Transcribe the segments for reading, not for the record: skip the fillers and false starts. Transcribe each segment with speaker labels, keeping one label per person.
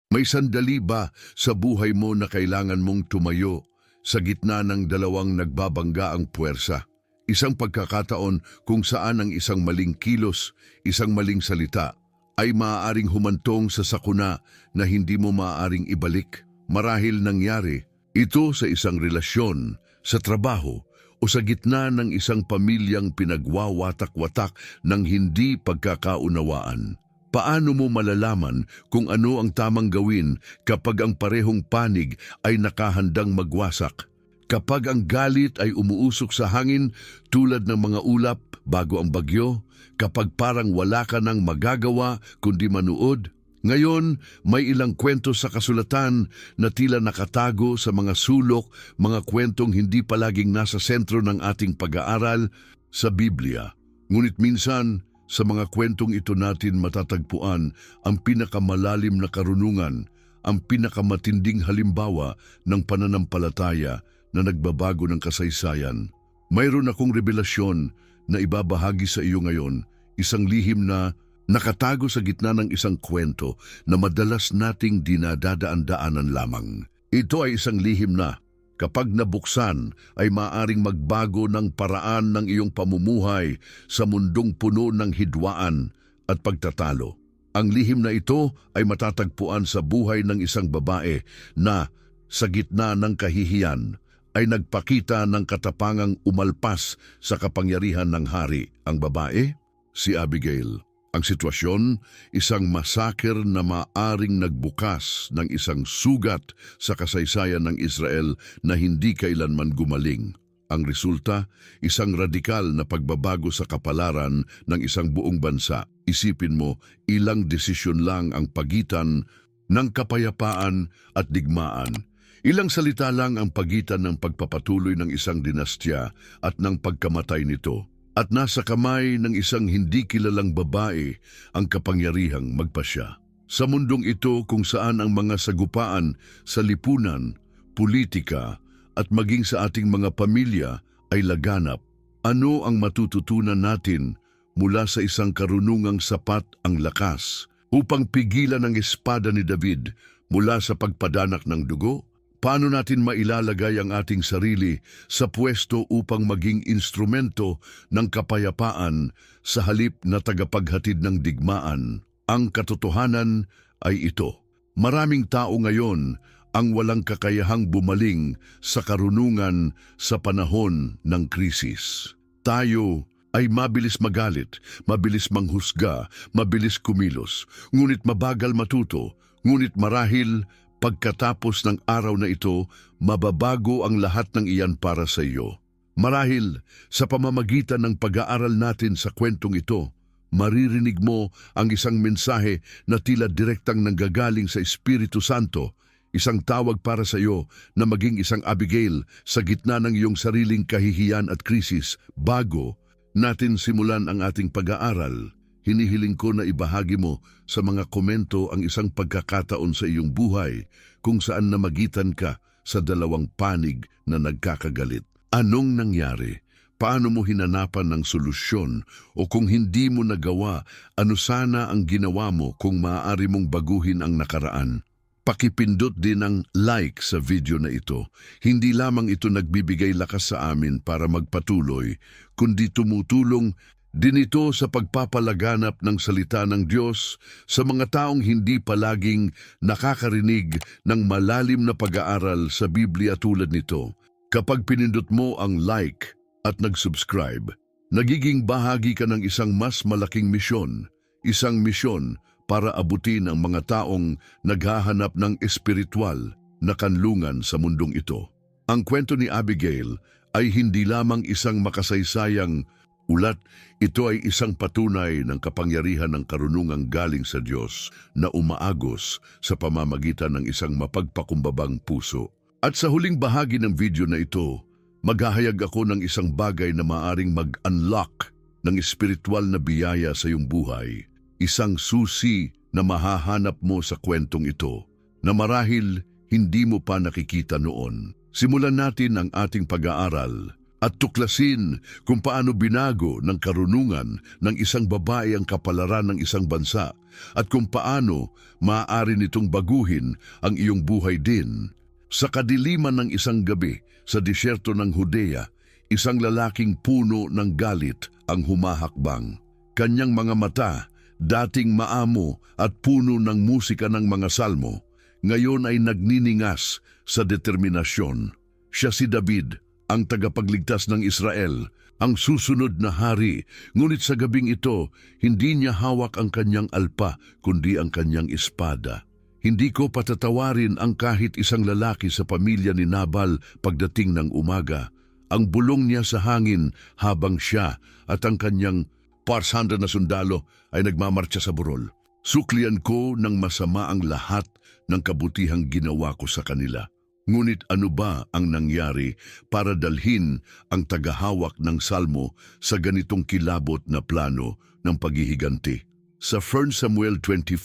Speaker 1: May sandali ba sa buhay mo na kailangan mong tumayo sa gitna ng dalawang nagbabangga ang puwersa? Isang pagkakataon kung saan ang isang maling kilos, isang maling salita, ay maaaring humantong sa sakuna na hindi mo maaaring ibalik. Marahil nangyari ito sa isang relasyon, sa trabaho, o sa gitna ng isang pamilyang pinagwawatak-watak ng hindi pagkakaunawaan. Paano mo malalaman kung ano ang tamang gawin kapag ang parehong panig ay nakahandang magwasak? Kapag ang galit ay umuusok sa hangin tulad ng mga ulap bago ang bagyo, kapag parang wala ka nang magagawa kundi manuod? Ngayon, may ilang kwento sa kasulatan na tila nakatago sa mga sulok, mga kwentong hindi palaging nasa sentro ng ating pag-aaral sa Biblia. Ngunit minsan, sa mga kwentong ito natin matatagpuan ang pinakamalalim na karunungan, ang pinakamatinding halimbawa ng pananampalataya na nagbabago ng kasaysayan. Mayroon akong revelasyon na ibabahagi sa iyo ngayon, isang lihim na nakatago sa gitna ng isang kwento na madalas nating dinadadaan-daanan lamang. Ito ay isang lihim na kapag nabuksan ay maaaring magbago ng paraan ng iyong pamumuhay sa mundong puno ng hidwaan at pagtatalo. Ang lihim na ito ay matatagpuan sa buhay ng isang babae na sa gitna ng kahihiyan ay nagpakita ng katapangang umalpas sa kapangyarihan ng hari. Ang babae, si Abigail. Ang sitwasyon, isang masaker na maaring nagbukas ng isang sugat sa kasaysayan ng Israel na hindi kailanman gumaling. Ang resulta, isang radikal na pagbabago sa kapalaran ng isang buong bansa. Isipin mo, ilang desisyon lang ang pagitan ng kapayapaan at digmaan. Ilang salita lang ang pagitan ng pagpapatuloy ng isang dinastya at ng pagkamatay nito. At nasa kamay ng isang hindi kilalang babae ang kapangyarihang magpasya. Sa mundong ito kung saan ang mga sagupaan sa lipunan, politika at maging sa ating mga pamilya ay laganap, ano ang matututunan natin mula sa isang karunungang sapat ang lakas upang pigilan ang espada ni David mula sa pagpadanak ng dugo? Paano natin mailalagay ang ating sarili sa pwesto upang maging instrumento ng kapayapaan sa halip na tagapaghatid ng digmaan? Ang katotohanan ay ito. Maraming tao ngayon ang walang kakayahang bumaling sa karunungan sa panahon ng krisis. Tayo ay mabilis magalit, mabilis manghusga, mabilis kumilos, ngunit mabagal matuto, ngunit marahil pagkatapos ng araw na ito, mababago ang lahat ng iyan para sa iyo. Marahil, sa pamamagitan ng pag-aaral natin sa kwentong ito, maririnig mo ang isang mensahe na tila direktang nanggagaling sa Espiritu Santo, isang tawag para sa iyo na maging isang Abigail sa gitna ng iyong sariling kahihiyan at krisis. Bago natin simulan ang ating pag-aaral, hinihiling ko na ibahagi mo sa mga komento ang isang pagkakataon sa iyong buhay kung saan namagitan ka sa dalawang panig na nagkakagalit. Anong nangyari? Paano mo hinanapan ng solusyon? O kung hindi mo nagawa, ano sana ang ginawa mo kung maaari mong baguhin ang nakaraan? Pakipindot din ang like sa video na ito. Hindi lamang ito nagbibigay lakas sa amin para magpatuloy, kundi tumutulong din ito sa pagpapalaganap ng salita ng Diyos sa mga taong hindi palaging nakakarinig ng malalim na pag-aaral sa Biblia tulad nito. Kapag pinindot mo ang like at nag-subscribe, nagiging bahagi ka ng isang mas malaking misyon, isang misyon para abutin ang mga taong naghahanap ng espiritual na kanlungan sa mundong ito. Ang kwento ni Abigail ay hindi lamang isang makasaysayang ulat, ito ay isang patunay ng kapangyarihan ng karunungang galing sa Diyos na umaagos sa pamamagitan ng isang mapagpakumbabang puso. At sa huling bahagi ng video na ito, maghahayag ako ng isang bagay na maaring mag-unlock ng espiritual na biyaya sa iyong buhay. Isang susi na mahahanap mo sa kwentong ito na marahil hindi mo pa nakikita noon. Simulan natin ang ating pag-aaral at tuklasin kung paano binago ng karunungan ng isang babae ang kapalaran ng isang bansa at kung paano maaari nitong baguhin ang iyong buhay din. Sa kadiliman ng isang gabi sa disyerto ng Judea, isang lalaking puno ng galit ang humahakbang. Kanyang mga mata, dating maamo at puno ng musika ng mga salmo, ngayon ay nagniningas sa determinasyon. Siya si David, ang tagapagligtas ng Israel, ang susunod na hari, ngunit sa gabing ito, hindi niya hawak ang kanyang alpa, kundi ang kanyang espada. Hindi ko patatawarin ang kahit isang lalaki sa pamilya ni Nabal pagdating ng umaga. Ang bulong niya sa hangin habang siya at ang kanyang 400 na sundalo ay nagmamartsa sa burol. Suklian ko ng masama ang lahat ng kabutihang ginawa ko sa kanila. Ngunit ano ba ang nangyari para dalhin ang tagahawak ng salmo sa ganitong kilabot na plano ng paghihiganti? Sa 1 Samuel 25,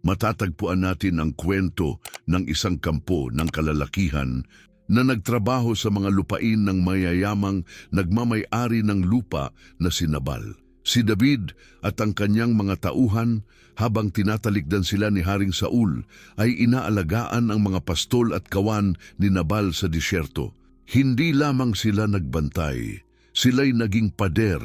Speaker 1: matatagpuan natin ang kwento ng isang kampo ng kalalakihan na nagtrabaho sa mga lupain ng mayayamang nagmamay-ari ng lupa na si Nabal. Si David at ang kanyang mga tauhan, habang tinatalikdan sila ni Haring Saul, ay inaalagaan ang mga pastol at kawan ni Nabal sa disyerto. Hindi lamang sila nagbantay, sila'y naging pader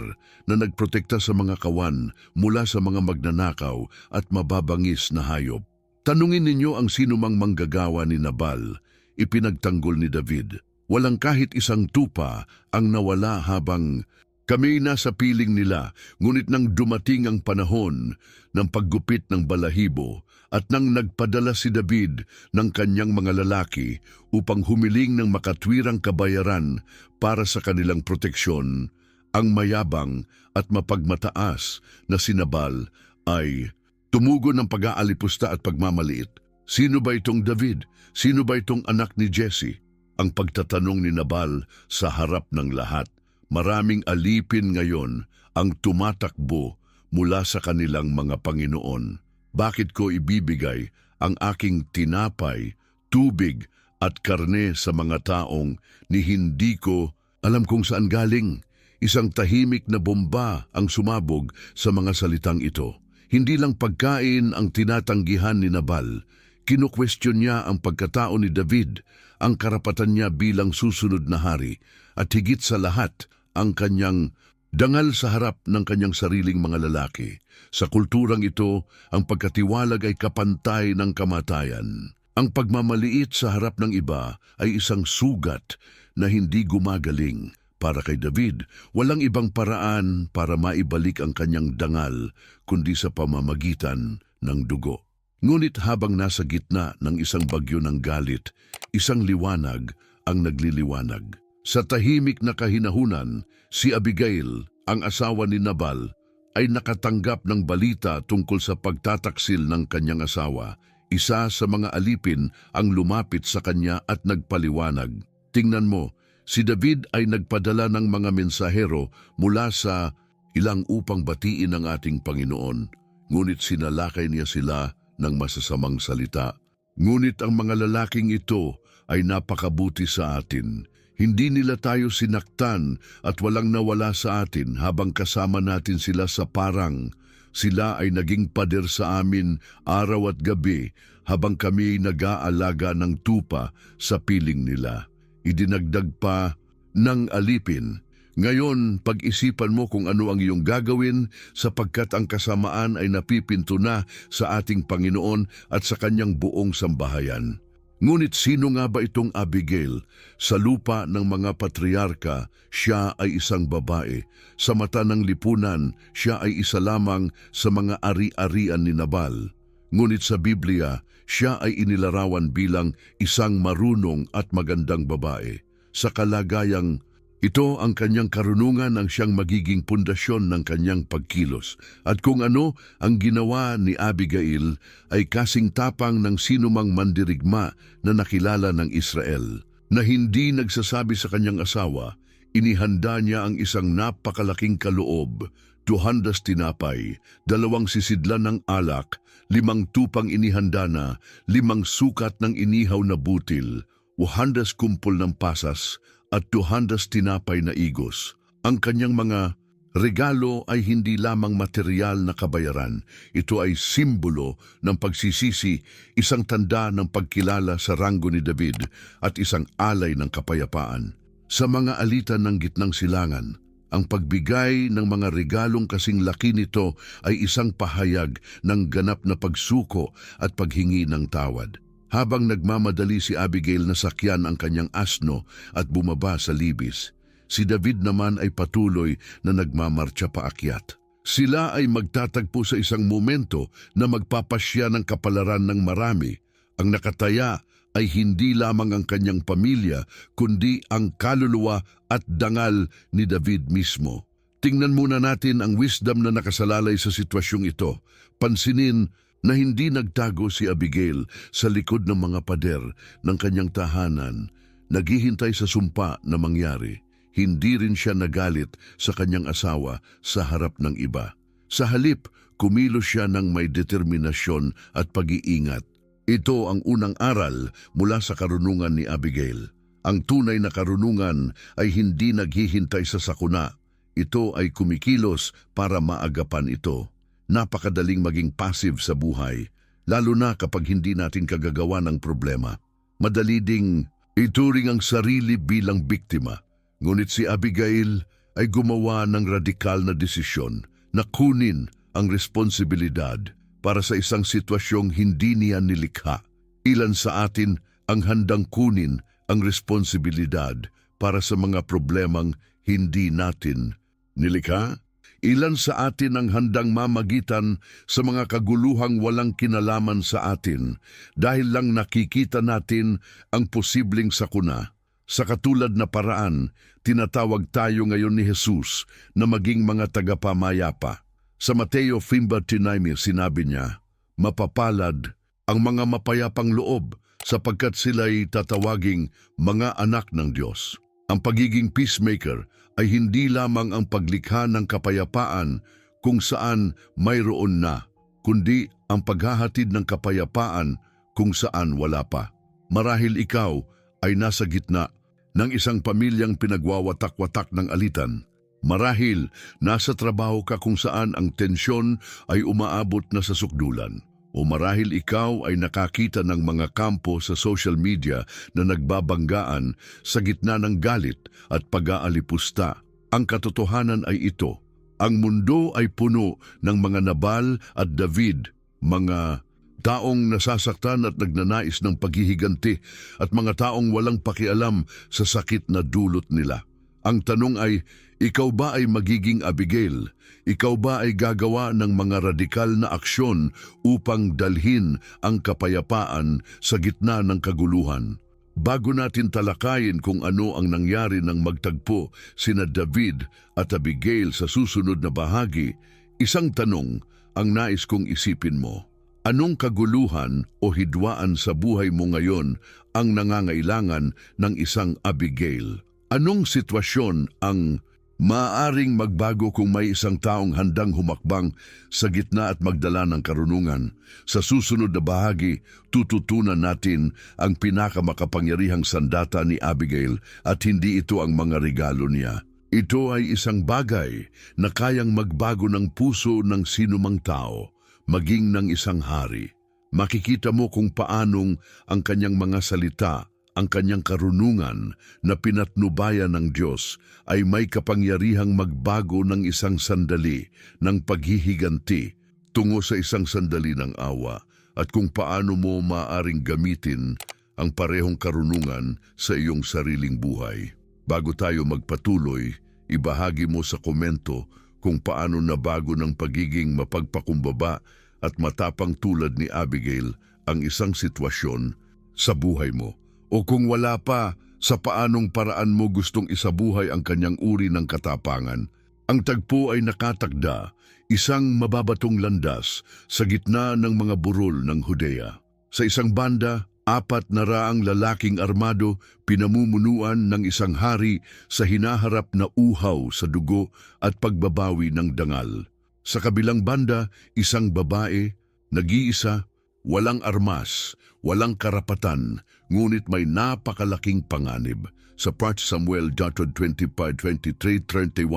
Speaker 1: na nagprotekta sa mga kawan mula sa mga magnanakaw at mababangis na hayop. Tanungin ninyo ang sinumang manggagawa ni Nabal, ipinagtanggol ni David. Walang kahit isang tupa ang nawala habang kami nasa piling nila, ngunit nang dumating ang panahon ng paggupit ng balahibo at nang nagpadala si David ng kanyang mga lalaki upang humiling ng makatwirang kabayaran para sa kanilang proteksyon, ang mayabang at mapagmataas na si Nabal ay tumugon ng pag-aalipusta at pagmamaliit. Sino ba itong David? Sino ba itong anak ni Jesse? Ang pagtatanong ni Nabal sa harap ng lahat. Maraming alipin ngayon ang tumatakbo mula sa kanilang mga Panginoon. Bakit ko ibibigay ang aking tinapay, tubig at karne sa mga taong ni hindi ko alam kung saan galing? Isang tahimik na bomba ang sumabog sa mga salitang ito. Hindi lang pagkain ang tinatanggihan ni Nabal. Kinukwestiyon niya ang pagkatao ni David, ang karapatan niya bilang susunod na hari, at higit sa lahat, ang kanyang dangal sa harap ng kanyang sariling mga lalaki. Sa kulturang ito, ang pagkatiwalag ay kapantay ng kamatayan. Ang pagmamaliit sa harap ng iba ay isang sugat na hindi gumagaling. Para kay David, walang ibang paraan para maibalik ang kanyang dangal kundi sa pamamagitan ng dugo. Ngunit habang nasa gitna ng isang bagyo ng galit, isang liwanag ang nagliliwanag. Sa tahimik na kahinahunan, si Abigail, ang asawa ni Nabal, ay nakatanggap ng balita tungkol sa pagtataksil ng kanyang asawa. Isa sa mga alipin ang lumapit sa kanya at nagpaliwanag. Tingnan mo, si David ay nagpadala ng mga mensahero mula sa ilang upang batiin ang ating Panginoon. Ngunit sinalakay niya sila ng masasamang salita. Ngunit ang mga lalaking ito ay napakabuti sa atin. Hindi nila tayo sinaktan at walang nawala sa atin habang kasama natin sila sa parang. Sila ay naging pader sa amin araw at gabi habang kami nag-aalaga ng tupa sa piling nila. Idinagdag pa ng alipin, ngayon pag-isipan mo kung ano ang iyong gagawin sapagkat ang kasamaan ay napipinto na sa ating Panginoon at sa kanyang buong sambahayan. Ngunit sino nga ba itong Abigail? Sa lupa ng mga patriarka, siya ay isang babae. Sa mata ng lipunan, siya ay isa lamang sa mga ari-arian ni Nabal. Ngunit sa Biblia, siya ay inilarawan bilang isang marunong at magandang babae. Sa kalagayang ito ang kanyang karunungan ang siyang magiging pundasyon ng kanyang pagkilos. At kung ano ang ginawa ni Abigail ay kasing tapang ng sinumang mandirigma na nakilala ng Israel. Na hindi nagsasabi sa kanyang asawa, inihanda niya ang isang napakalaking kaloob, 200 tinapay, 2 sisidlan ng alak, 5 tupang inihanda na, 5 sukat ng inihaw na butil, 100 kumpol ng pasas, at 200 tinapay na igos. Ang kanyang mga Regalo ay hindi lamang material na kabayaran. Ito ay simbolo ng pagsisisi, isang tanda ng pagkilala sa ranggo ni David at isang alay ng kapayapaan. Sa mga alitan ng gitnang silangan, ang pagbigay ng mga regalong kasing laki nito ay isang pahayag ng ganap na pagsuko at paghingi ng tawad. Habang nagmamadali si Abigail na sakyan ang kanyang asno at bumaba sa libis, si David naman ay patuloy na nagmamartsa paakyat. Sila ay magtatagpo sa isang momento na magpapasya ng kapalaran ng marami. Ang nakataya ay hindi lamang ang kanyang pamilya, kundi ang kaluluwa at dangal ni David mismo. Tingnan muna natin ang wisdom na nakasalalay sa sitwasyong ito. Pansinin na hindi nagtago si Abigail sa likod ng mga pader ng kanyang tahanan, naghihintay sa sumpa na mangyari. Hindi rin siya nagalit sa kanyang asawa sa harap ng iba. Sa halip, kumilos siya ng may determinasyon at pag-iingat. Ito ang unang aral mula sa karunungan ni Abigail. Ang tunay na karunungan ay hindi naghihintay sa sakuna. Ito ay kumikilos para maagapan ito. Napakadaling maging passive sa buhay, lalo na kapag hindi natin kagagawa ng problema. Madali ding ituring ang sarili bilang biktima. Ngunit si Abigail ay gumawa ng radikal na desisyon na kunin ang responsibilidad para sa isang sitwasyong hindi niya nilikha. Ilan sa atin ang handang kunin ang responsibilidad para sa mga problemang hindi natin nilikha? Ilan sa atin ang handang mamagitan sa mga kaguluhang walang kinalaman sa atin dahil lang nakikita natin ang posibleng sakuna? Sa katulad na paraan, tinatawag tayo ngayon ni Jesus na maging mga tagapamayapa. Sa Mateo 5:9 sinabi niya, "Mapapalad ang mga mapayapang loob sapagkat sila'y tatawaging mga anak ng Diyos." Ang pagiging peacemaker ay hindi lamang ang paglikha ng kapayapaan kung saan mayroon na, kundi ang paghahatid ng kapayapaan kung saan wala pa. Marahil ikaw ay nasa gitna ng isang pamilyang pinagwawatak-watak ng alitan. Marahil nasa trabaho ka kung saan ang tensyon ay umaabot na sa sukdulan. O marahil ikaw ay nakakita ng mga kampo sa social media na nagbabanggaan sa gitna ng galit at pag-aalipusta. Ang katotohanan ay ito. Ang mundo ay puno ng mga Nabal at David, mga taong nasasaktan at nagnanais ng paghihiganti at mga taong walang pakialam sa sakit na dulot nila. Ang tanong ay, ikaw ba ay magiging Abigail? Ikaw ba ay gagawa ng mga radikal na aksyon upang dalhin ang kapayapaan sa gitna ng kaguluhan? Bago natin talakayin kung ano ang nangyari nang magtagpo sina David at Abigail sa susunod na bahagi, isang tanong ang nais kong isipin mo. Anong kaguluhan o hidwaan sa buhay mo ngayon ang nangangailangan ng isang Abigail? Anong sitwasyon ang maaaring magbago kung may isang taong handang humakbang sa gitna at magdala ng karunungan? Sa susunod na bahagi, tututunan natin ang pinakamakapangyarihang sandata ni Abigail at hindi ito ang mga regalo niya. Ito ay isang bagay na kayang magbago ng puso ng sinumang tao, maging ng isang hari. Makikita mo kung paanong ang kanyang mga salita, ang kanyang karunungan na pinatnubayan ng Diyos ay may kapangyarihang magbago ng isang sandali ng paghihiganti tungo sa isang sandali ng awa, at kung paano mo maaring gamitin ang parehong karunungan sa iyong sariling buhay. Bago tayo magpatuloy, ibahagi mo sa komento kung paano nabago ng pagiging mapagpakumbaba at matapang tulad ni Abigail ang isang sitwasyon sa buhay mo. O kung wala pa, sa paanong paraan mo gustong isabuhay ang kanyang uri ng katapangan. Ang tagpo ay nakatakda, isang mababatong landas sa gitna ng mga burol ng Judea. Sa isang banda, 4 na raang lalaking armado pinamumunuan ng isang hari sa hinaharap na uhaw sa dugo at pagbabawi ng dangal. Sa kabilang banda, isang babae, nag-iisa, walang armas, walang karapatan, ngunit may napakalaking panganib. Sa 1 Samuel 25:23-31,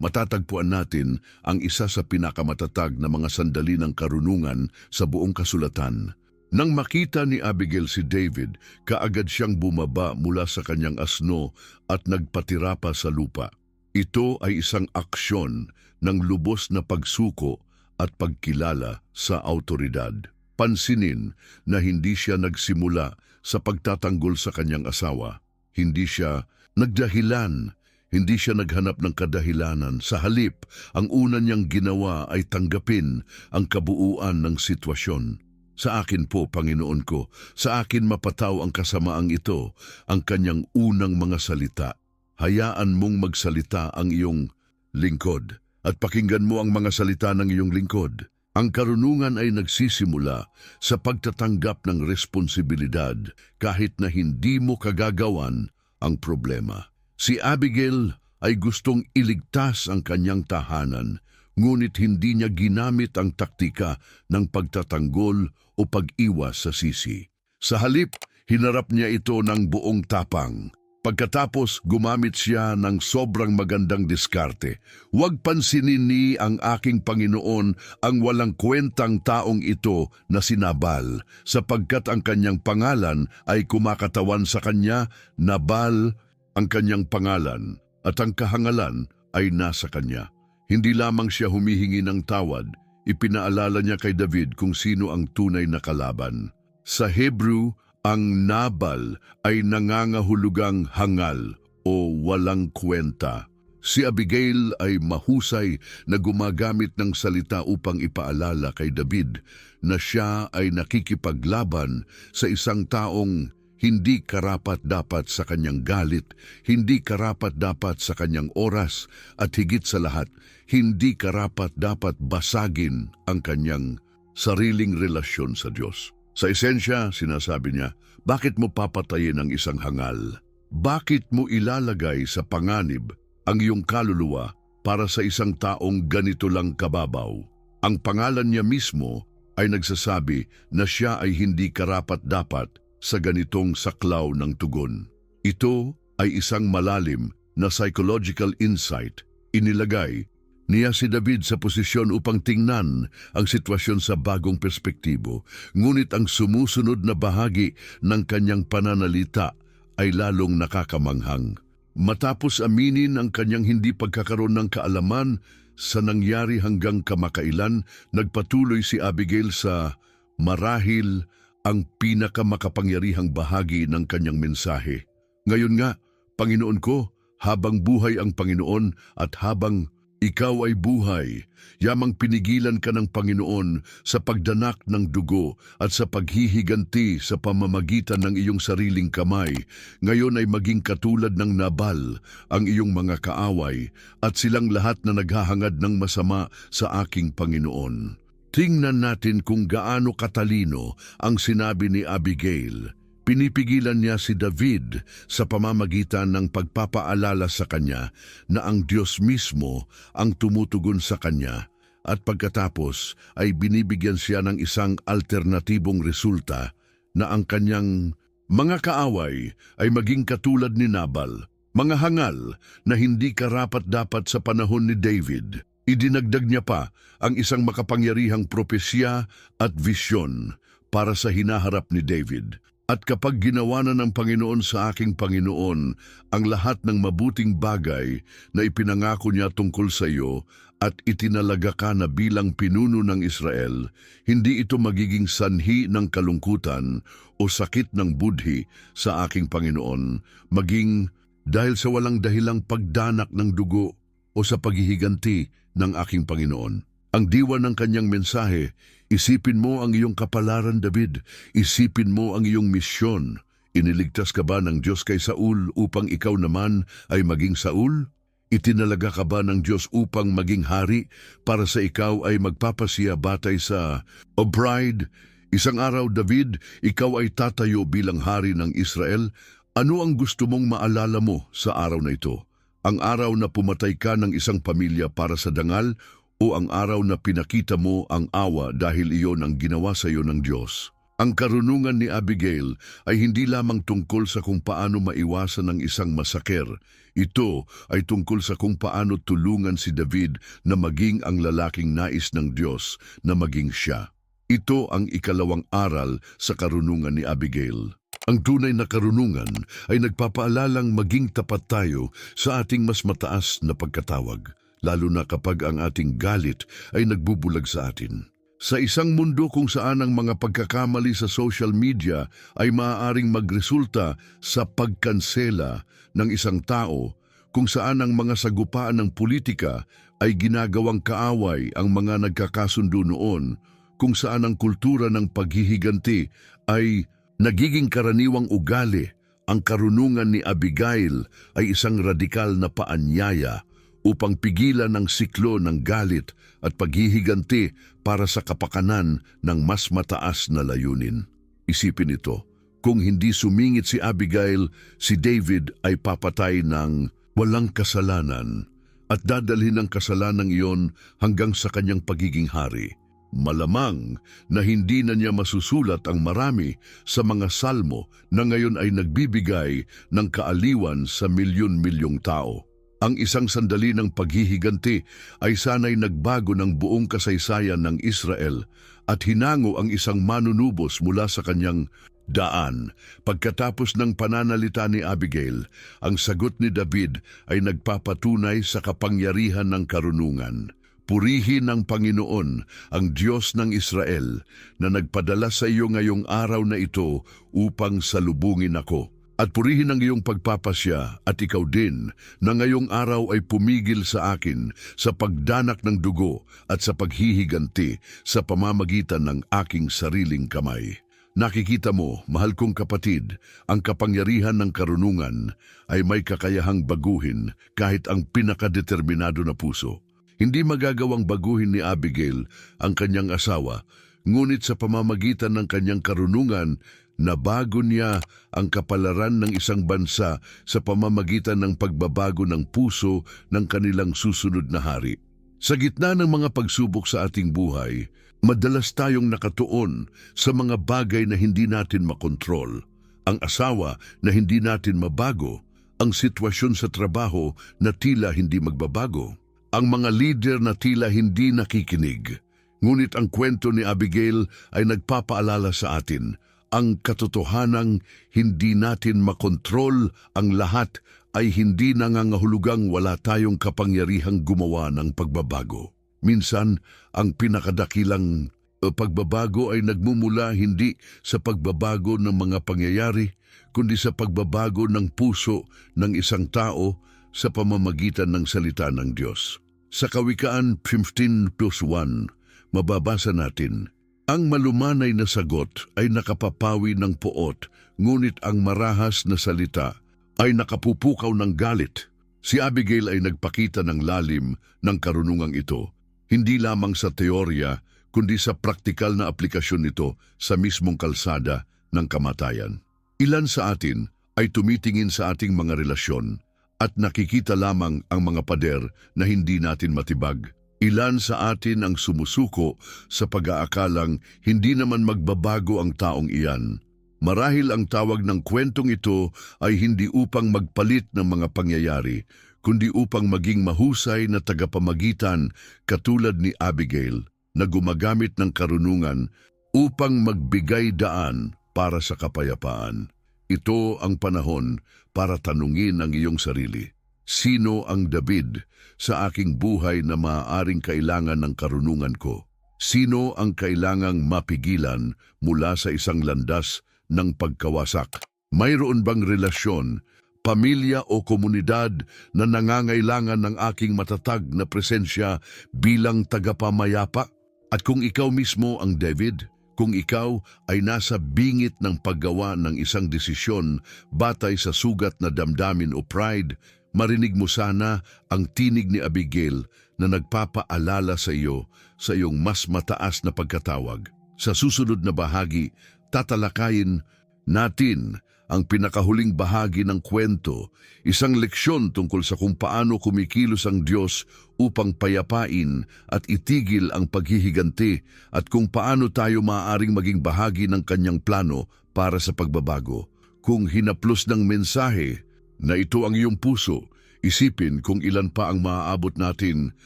Speaker 1: matatagpuan natin ang isa sa pinakamatatag na mga sandali ng karunungan sa buong kasulatan. Nang makita ni Abigail si David, kaagad siyang bumaba mula sa kanyang asno at nagpatira pa sa lupa. Ito ay isang aksyon ng lubos na pagsuko at pagkilala sa autoridad. Pansinin na hindi siya nagsimula sa pagtatanggol sa kanyang asawa. Hindi siya nagdahilan, hindi siya naghanap ng kadahilanan. Sa halip, ang una niyang ginawa ay tanggapin ang kabuuan ng sitwasyon. Sa akin po, Panginoon ko, sa akin mapataw ang kasamaang ito, ang kanyang unang mga salita. Hayaan mong magsalita ang iyong lingkod at pakinggan mo ang mga salita ng iyong lingkod. Ang karunungan ay nagsisimula sa pagtatanggap ng responsibilidad kahit na hindi mo kagagawan ang problema. Si Abigail ay gustong iligtas ang kanyang tahanan, ngunit hindi niya ginamit ang taktika ng pagtatanggol o pag-iwas sa sisi. Sa halip, hinarap niya ito ng buong tapang. Pagkatapos, gumamit siya ng sobrang magandang diskarte. Huwag pansinin ni ang aking Panginoon ang walang kwentang taong ito na si Nabal, sapagkat ang kanyang pangalan ay kumakatawan sa kanya. Nabal ang kanyang pangalan at ang kahangalan ay nasa kanya. Hindi lamang siya humihingi ng tawad, ipinaalala niya kay David kung sino ang tunay na kalaban. Sa Hebrew, ang Nabal ay nangangahulugang hangal o walang kwenta. Si Abigail ay mahusay na gumagamit ng salita upang ipaalala kay David na siya ay nakikipaglaban sa isang taong hindi karapat-dapat sa kanyang galit, hindi karapat-dapat sa kanyang oras, at higit sa lahat, hindi karapat-dapat basagin ang kanyang sariling relasyon sa Diyos. Sa esensya, sinasabi niya, bakit mo papatayin ang isang hangal? Bakit mo ilalagay sa panganib ang iyong kaluluwa para sa isang taong ganito lang kababaw? Ang pangalan niya mismo ay nagsasabi na siya ay hindi karapat-dapat sa ganitong saklaw ng tugon. Ito ay isang malalim na psychological insight. Inilagay niya si David sa posisyon upang tingnan ang sitwasyon sa bagong perspektibo, ngunit ang sumusunod na bahagi ng kanyang pananalita ay lalong nakakamanghang. Matapos aminin ang kanyang hindi pagkakaroon ng kaalaman sa nangyari hanggang kamakailan, nagpatuloy si Abigail sa marahil ang pinakamakapangyarihang bahagi ng kanyang mensahe. Ngayon nga, Panginoon ko, habang buhay ang Panginoon at habang ikaw ay buhay, yamang pinigilan ka ng Panginoon sa pagdanak ng dugo at sa paghihiganti sa pamamagitan ng iyong sariling kamay. Ngayon ay maging katulad ng Nabal ang iyong mga kaaway at silang lahat na naghahangad ng masama sa aking Panginoon. Tingnan natin kung gaano katalino ang sinabi ni Abigail. Pinipigilan niya si David sa pamamagitan ng pagpapaalala sa kanya na ang Diyos mismo ang tumutugon sa kanya, at pagkatapos ay binibigyan siya ng isang alternatibong resulta na ang kanyang mga kaaway ay maging katulad ni Nabal, mga hangal na hindi karapat-dapat sa panahon ni David. Idinagdag niya pa ang isang makapangyarihang propesya at visyon para sa hinaharap ni David. At kapag ginawa na ng Panginoon sa aking Panginoon ang lahat ng mabuting bagay na ipinangako niya tungkol sa iyo at itinalaga ka na bilang pinuno ng Israel, hindi ito magiging sanhi ng kalungkutan o sakit ng budhi sa aking Panginoon, maging dahil sa walang dahilang pagdanak ng dugo o sa paghihiganti ng aking Panginoon. Ang diwa ng kanyang mensahe, isipin mo ang iyong kapalaran, David. Isipin mo ang iyong misyon. Iniligtas ka ba ng Diyos kay Saul upang ikaw naman ay maging Saul? Itinalaga ka ba ng Diyos upang maging hari para sa ikaw ay magpapasiya batay sa O bride? Isang araw, David, ikaw ay tatayo bilang hari ng Israel. Ano ang gusto mong maalala mo sa araw na ito? Ang araw na pumatay ka ng isang pamilya para sa dangal o ang araw na pinakita mo ang awa dahil iyon ang ginawa sa iyo ng Diyos. Ang karunungan ni Abigail ay hindi lamang tungkol sa kung paano maiwasan ang isang masaker. Ito ay tungkol sa kung paano tulungan si David na maging ang lalaking nais ng Diyos na maging siya. Ito ang ikalawang aral sa karunungan ni Abigail. Ang tunay na karunungan ay nagpapaalalang maging tapat tayo sa ating mas mataas na pagkatawag, lalo na kapag ang ating galit ay nagbubulag sa atin. Sa isang mundo kung saan ang mga pagkakamali sa social media ay maaaring magresulta sa pagkansela ng isang tao, kung saan ang mga sagupaan ng politika ay ginagawang kaaway ang mga nagkakasundo noon, kung saan ang kultura ng paghihiganti ay nagiging karaniwang ugali, ang karunungan ni Abigail ay isang radikal na paanyaya upang pigilan ang siklo ng galit at paghihiganti para sa kapakanan ng mas mataas na layunin. Isipin ito, kung hindi sumingit si Abigail, si David ay papatay ng walang kasalanan at dadalhin ang kasalanang iyon hanggang sa kanyang pagiging hari. Malamang na hindi na niya masusulat ang marami sa mga salmo na ngayon ay nagbibigay ng kaaliwan sa milyon-milyong tao. Ang isang sandali ng paghihiganti ay sana'y nagbago ng buong kasaysayan ng Israel at hinango ang isang manunubos mula sa kanyang daan. Pagkatapos ng pananalita ni Abigail, ang sagot ni David ay nagpapatunay sa kapangyarihan ng karunungan. Purihin ng Panginoon, ang Diyos ng Israel, na nagpadala sa iyo ngayong araw na ito upang salubungin ako. At purihin ang iyong pagpapasya at ikaw din na ngayong araw ay pumigil sa akin sa pagdanak ng dugo at sa paghihiganti sa pamamagitan ng aking sariling kamay. Nakikita mo, mahal kong kapatid, ang kapangyarihan ng karunungan ay may kakayahang baguhin kahit ang pinakadeterminado na puso. Hindi magagawang baguhin ni Abigail ang kanyang asawa, ngunit sa pamamagitan ng kanyang karunungan, nabago niya ang kapalaran ng isang bansa sa pamamagitan ng pagbabago ng puso ng kanilang susunod na hari. Sa gitna ng mga pagsubok sa ating buhay, madalas tayong nakatuon sa mga bagay na hindi natin makontrol. Ang asawa na hindi natin mabago, ang sitwasyon sa trabaho na tila hindi magbabago, ang mga leader na tila hindi nakikinig. Ngunit ang kwento ni Abigail ay nagpapaalala sa atin, ang katotohanang hindi natin makontrol ang lahat ay hindi nangangahulugang wala tayong kapangyarihang gumawa ng pagbabago. Minsan, ang pinakadakilang pagbabago ay nagmumula hindi sa pagbabago ng mga pangyayari, kundi sa pagbabago ng puso ng isang tao sa pamamagitan ng salita ng Diyos. Sa Kawikaan 15:1, mababasa natin, ang malumanay na sagot ay nakapapawi ng poot, ngunit ang marahas na salita ay nakapupukaw ng galit. Si Abigail ay nagpakita ng lalim ng karunungang ito, hindi lamang sa teorya, kundi sa praktikal na aplikasyon nito sa mismong kalsada ng kamatayan. Ilan sa atin ay tumitingin sa ating mga relasyon at nakikita lamang ang mga pader na hindi natin matibag. Ilan sa atin ang sumusuko sa pag-aakalang hindi naman magbabago ang taong iyan. Marahil ang tawag ng kwentong ito ay hindi upang magpalit ng mga pangyayari, kundi upang maging mahusay na tagapamagitan katulad ni Abigail na gumagamit ng karunungan upang magbigay daan para sa kapayapaan. Ito ang panahon para tanungin ang iyong sarili. Sino ang David sa aking buhay na maaaring kailangan ng karunungan ko? Sino ang kailangang mapigilan mula sa isang landas ng pagkawasak? Mayroon bang relasyon, pamilya o komunidad na nangangailangan ng aking matatag na presensya bilang tagapamayapa? At kung ikaw mismo ang David, kung ikaw ay nasa bingit ng paggawa ng isang desisyon batay sa sugat na damdamin o pride, marinig mo sana ang tinig ni Abigail na nagpapaalala sa iyo sa iyong mas mataas na pagkatawag. Sa susunod na bahagi, tatalakayin natin Ang pinakahuling bahagi ng kwento, isang leksyon tungkol sa kung paano kumikilos ang Diyos upang payapain at itigil ang paghihiganti at kung paano tayo maaaring maging bahagi ng kanyang plano para sa pagbabago. Kung hinaplos ng mensahe na ito ang iyong puso, isipin kung ilan pa ang maaabot natin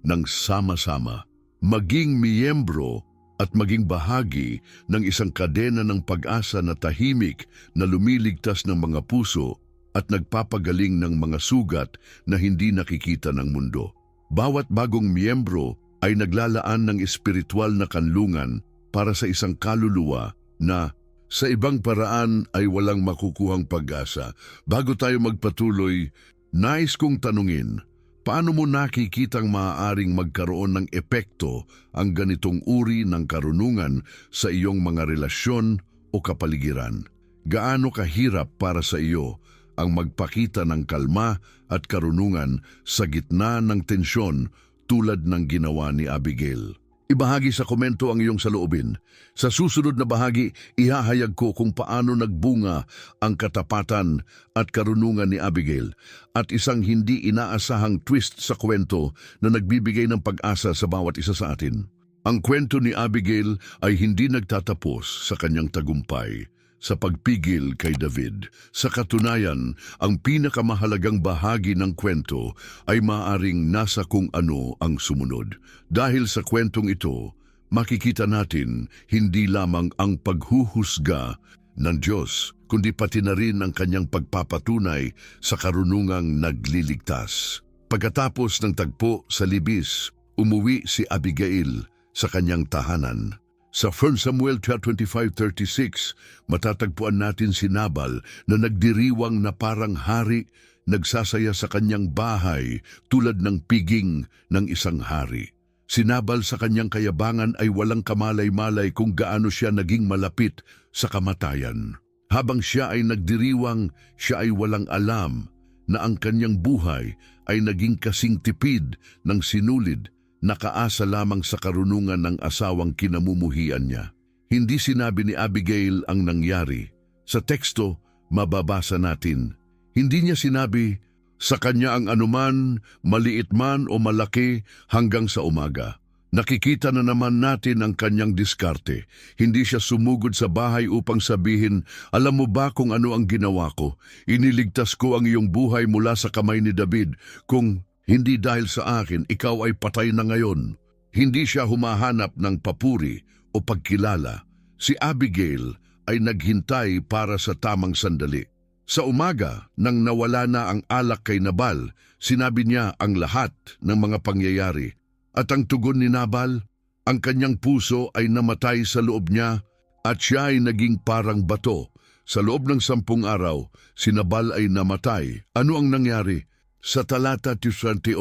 Speaker 1: ng sama-sama. Maging miyembro at maging bahagi ng isang kadena ng pag-asa na tahimik na lumiligtas ng mga puso at nagpapagaling ng mga sugat na hindi nakikita ng mundo. Bawat bagong miyembro ay naglalaan ng espiritual na kanlungan para sa isang kaluluwa na sa ibang paraan ay walang makukuhang pag-asa. Bago tayo magpatuloy, nais kong tanungin, paano mo nakikitang maaaring magkaroon ng epekto ang ganitong uri ng karunungan sa iyong mga relasyon o kapaligiran? Gaano kahirap para sa iyo ang magpakita ng kalma at karunungan sa gitna ng tensyon tulad ng ginawa ni Abigail? Ibahagi sa komento ang iyong saloobin. Sa susunod na bahagi, ihahayag ko kung paano nagbunga ang katapatan at karunungan ni Abigail at isang hindi inaasahang twist sa kwento na nagbibigay ng pag-asa sa bawat isa sa atin. Ang kwento ni Abigail ay hindi nagtatapos sa kanyang tagumpay sa pagpigil kay David. Sa katunayan, ang pinakamahalagang bahagi ng kwento ay maaring nasa kung ano ang sumunod. Dahil sa kwentong ito, makikita natin hindi lamang ang paghuhusga ng Diyos, kundi pati na rin ang kanyang pagpapatunay sa karunungang nagliligtas. Pagkatapos ng tagpo sa libis, umuwi si Abigail sa kanyang tahanan. Sa 1 Samuel 25:36, matatagpuan natin si Nabal na nagdiriwang na parang hari, nagsasaya sa kanyang bahay tulad ng piging ng isang hari. Si Nabal sa kanyang kayabangan ay walang kamalay-malay kung gaano siya naging malapit sa kamatayan. Habang siya ay nagdiriwang, siya ay walang alam na ang kanyang buhay ay naging kasing tipid ng sinulid, nakaasa lamang sa karunungan ng asawang kinamumuhian niya. Hindi sinabi ni Abigail ang nangyari. Sa teksto, mababasa natin. Hindi niya sinabi, sa kanya ang anuman, maliit man o malaki hanggang sa umaga. Nakikita na naman natin ang kanyang diskarte. Hindi siya sumugod sa bahay upang sabihin, alam mo ba kung ano ang ginawa ko? Iniligtas ko ang iyong buhay mula sa kamay ni David. Kung hindi dahil sa akin, ikaw ay patay na ngayon. Hindi siya humahanap ng papuri o pagkilala. Si Abigail ay naghintay para sa tamang sandali. Sa umaga, nang nawala na ang alak kay Nabal, sinabi niya ang lahat ng mga pangyayari. At ang tugon ni Nabal, ang kanyang puso ay namatay sa loob niya at siya ay naging parang bato. Sa loob ng 10 araw, si Nabal ay namatay. Ano ang nangyari? Sa talata 38,